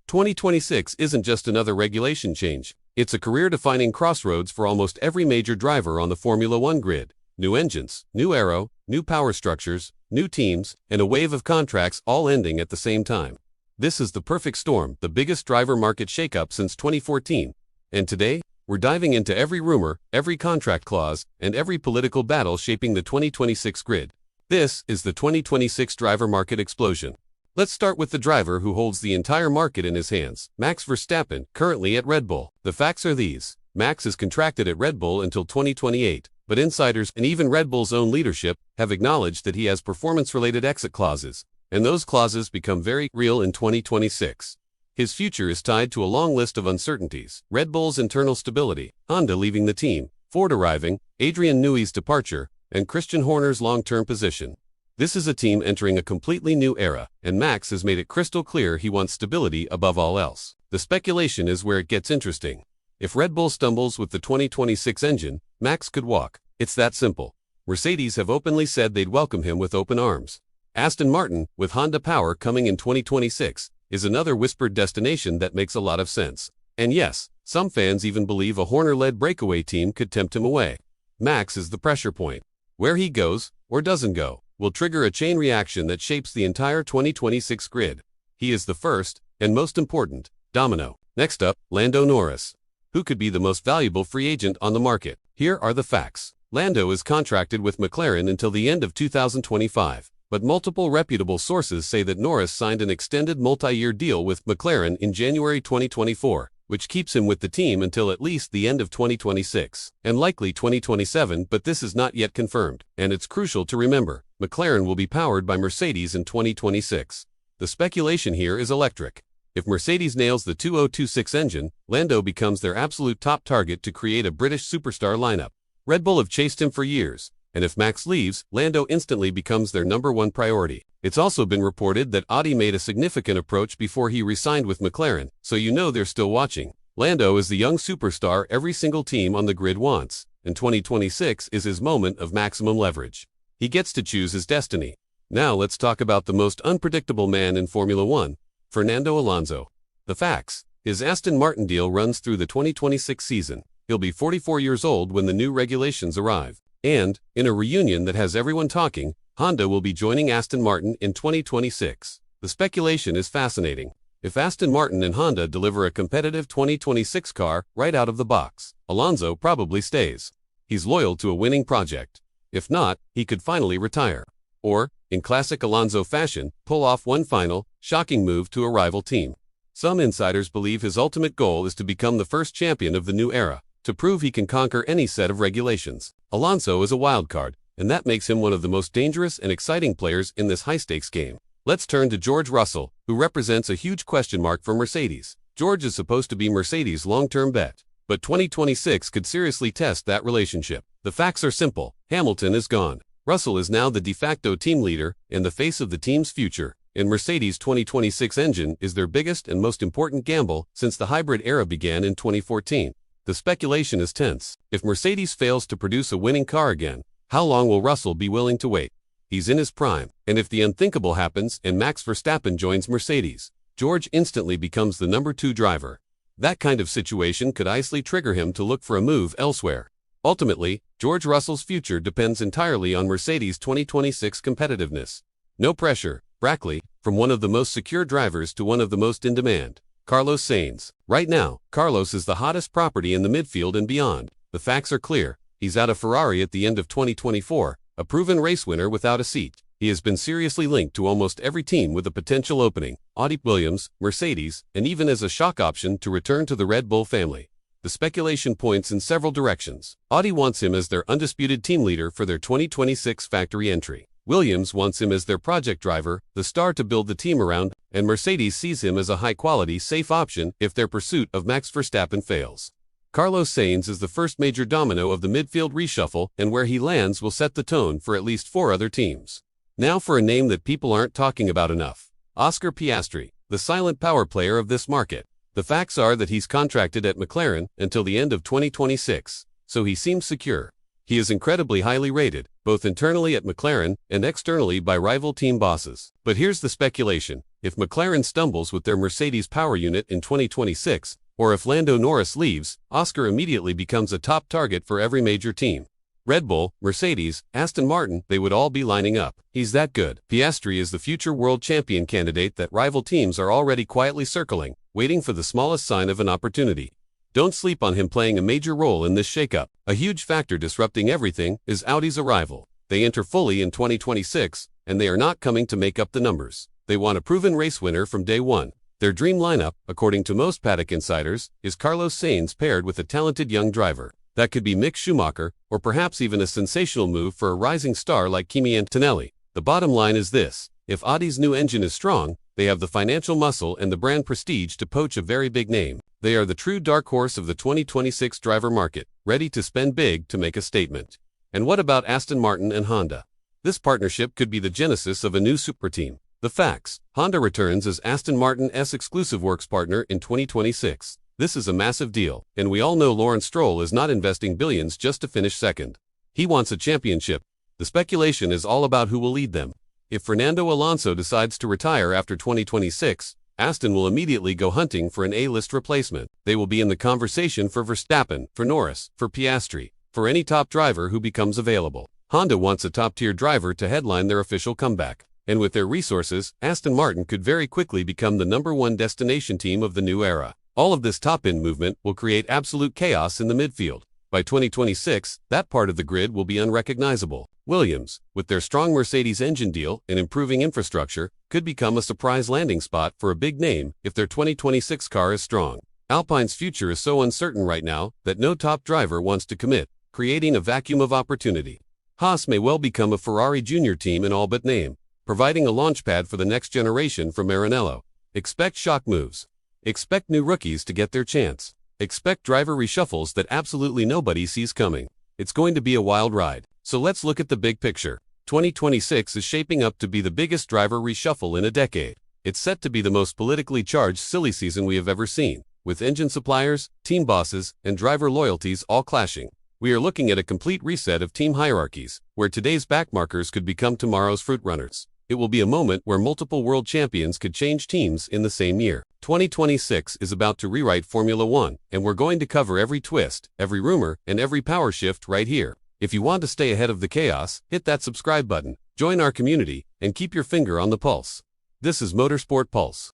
2026 isn't just another regulation change. It's a career-defining crossroads for almost every major driver on the Formula One grid. New engines, new aero, new power structures, new teams, and a wave of contracts all ending at the same time. This is the perfect storm, the biggest driver market shakeup since 2014. And today, we're diving into every rumor, every contract clause, and every political battle shaping the 2026 grid. This is the 2026 driver market explosion. Let's start with the driver who holds the entire market in his hands, Max Verstappen, currently at Red Bull. The facts are these. Max is contracted at Red Bull until 2028, but insiders and even Red Bull's own leadership have acknowledged that he has performance-related exit clauses, and those clauses become very real in 2026. His future is tied to a long list of uncertainties: Red Bull's internal stability, Honda leaving the team, Ford arriving, Adrian Newey's departure, and Christian Horner's long-term position. This is a team entering a completely new era, and Max has made it crystal clear he wants stability above all else. The speculation is where it gets interesting. If Red Bull stumbles with the 2026 engine, Max could walk. It's that simple. Mercedes have openly said they'd welcome him with open arms. Aston Martin, with Honda Power coming in 2026, is another whispered destination that makes a lot of sense. And yes, some fans even believe a Horner-led breakaway team could tempt him away. Max is the pressure point. Where he goes, or doesn't go, will trigger a chain reaction that shapes the entire 2026 grid. He is the first, and most important, domino. Next up, Lando Norris. Who could be the most valuable free agent on the market? Here are the facts. Lando is contracted with McLaren until the end of 2025. But multiple reputable sources say that Norris signed an extended multi-year deal with McLaren in January 2024, which keeps him with the team until at least the end of 2026, and likely 2027, but this is not yet confirmed. And it's crucial to remember, McLaren will be powered by Mercedes in 2026. The speculation here is electric. If Mercedes nails the 2026 engine, Lando becomes their absolute top target to create a British superstar lineup. Red Bull have chased him for years, and if Max leaves, Lando instantly becomes their #1 priority. It's also been reported that Audi made a significant approach before he re-signed with McLaren, so you know they're still watching. Lando is the young superstar every single team on the grid wants, and 2026 is his moment of maximum leverage. He gets to choose his destiny. Now let's talk about the most unpredictable man in Formula One, Fernando Alonso. The facts: his Aston Martin deal runs through the 2026 season. He'll be 44 years old when the new regulations arrive. And, in a reunion that has everyone talking, Honda will be joining Aston Martin in 2026. The speculation is fascinating. If Aston Martin and Honda deliver a competitive 2026 car right out of the box, Alonso probably stays. He's loyal to a winning project. If not, he could finally retire. Or, in classic Alonso fashion, pull off one final, shocking move to a rival team. Some insiders believe his ultimate goal is to become the first champion of the new era, to prove he can conquer any set of regulations. Alonso is a wildcard, and that makes him one of the most dangerous and exciting players in this high-stakes game. Let's turn to George Russell, who represents a huge question mark for Mercedes. George is supposed to be Mercedes' long-term bet, but 2026 could seriously test that relationship. The facts are simple. Hamilton is gone. Russell is now the de facto team leader and the face of the team's future, and Mercedes' 2026 engine is their biggest and most important gamble since the hybrid era began in 2014. The speculation is tense. If Mercedes fails to produce a winning car again, how long will Russell be willing to wait? He's in his prime, and if the unthinkable happens and Max Verstappen joins Mercedes, George instantly becomes the #2 driver. That kind of situation could easily trigger him to look for a move elsewhere. Ultimately, George Russell's future depends entirely on Mercedes' 2026 competitiveness. No pressure, Brackley, from one of the most secure drivers to one of the most in demand. Carlos Sainz. Right now, Carlos is the hottest property in the midfield and beyond. The facts are clear. He's out of Ferrari at the end of 2024, a proven race winner without a seat. He has been seriously linked to almost every team with a potential opening: Audi, Williams, Mercedes, and even as a shock option to return to the Red Bull family. The speculation points in several directions. Audi wants him as their undisputed team leader for their 2026 factory entry. Williams wants him as their project driver, the star to build the team around, and Mercedes sees him as a high-quality, safe option if their pursuit of Max Verstappen fails. Carlos Sainz is the first major domino of the midfield reshuffle, and where he lands will set the tone for at least 4 other teams. Now for a name that people aren't talking about enough: Oscar Piastri, the silent power player of this market. The facts are that he's contracted at McLaren until the end of 2026, so he seems secure. He is incredibly highly rated, both internally at McLaren and externally by rival team bosses. But here's the speculation: If McLaren stumbles with their Mercedes power unit in 2026, or if Lando Norris leaves, Oscar immediately becomes a top target for every major team. Red Bull, Mercedes, Aston Martin, they would all be lining up. He's that good. Piastri is the future world champion candidate that rival teams are already quietly circling, waiting for the smallest sign of an opportunity. Don't sleep on him playing a major role in this shakeup. A huge factor disrupting everything is Audi's arrival. They enter fully in 2026, and they are not coming to make up the numbers. They want a proven race winner from day one. Their dream lineup, according to most paddock insiders, is Carlos Sainz paired with a talented young driver. That could be Mick Schumacher, or perhaps even a sensational move for a rising star like Kimi Antonelli. The bottom line is this: if Audi's new engine is strong, they have the financial muscle and the brand prestige to poach a very big name. They are the true dark horse of the 2026 driver market, ready to spend big to make a statement. And what about Aston Martin and Honda? This partnership could be the genesis of a new super team. The facts: Honda returns as Aston Martin's exclusive works partner in 2026. This is a massive deal, and we all know Lawrence Stroll is not investing billions just to finish second. He wants a championship. The speculation is all about who will lead them. If Fernando Alonso decides to retire after 2026, Aston will immediately go hunting for an A-list replacement. They will be in the conversation for Verstappen, for Norris, for Piastri, for any top driver who becomes available. Honda wants a top-tier driver to headline their official comeback. And with their resources, Aston Martin could very quickly become the #1 destination team of the new era. All of this top-end movement will create absolute chaos in the midfield. By 2026, that part of the grid will be unrecognizable. Williams, with their strong Mercedes engine deal and improving infrastructure, could become a surprise landing spot for a big name if their 2026 car is strong. Alpine's future is so uncertain right now that no top driver wants to commit, creating a vacuum of opportunity. Haas may well become a Ferrari junior team in all but name, providing a launchpad for the next generation from Maranello. Expect shock moves. Expect new rookies to get their chance. Expect driver reshuffles that absolutely nobody sees coming. It's going to be a wild ride. So let's look at the big picture. 2026 is shaping up to be the biggest driver reshuffle in a decade. It's set to be the most politically charged silly season we have ever seen, with engine suppliers, team bosses, and driver loyalties all clashing. We are looking at a complete reset of team hierarchies, where today's backmarkers could become tomorrow's fruitrunners. It will be a moment where multiple world champions could change teams in the same year. 2026 is about to rewrite Formula One, and we're going to cover every twist, every rumor, and every power shift right here. If you want to stay ahead of the chaos, hit that subscribe button, join our community, and keep your finger on the pulse. This is Motorsport Pulse.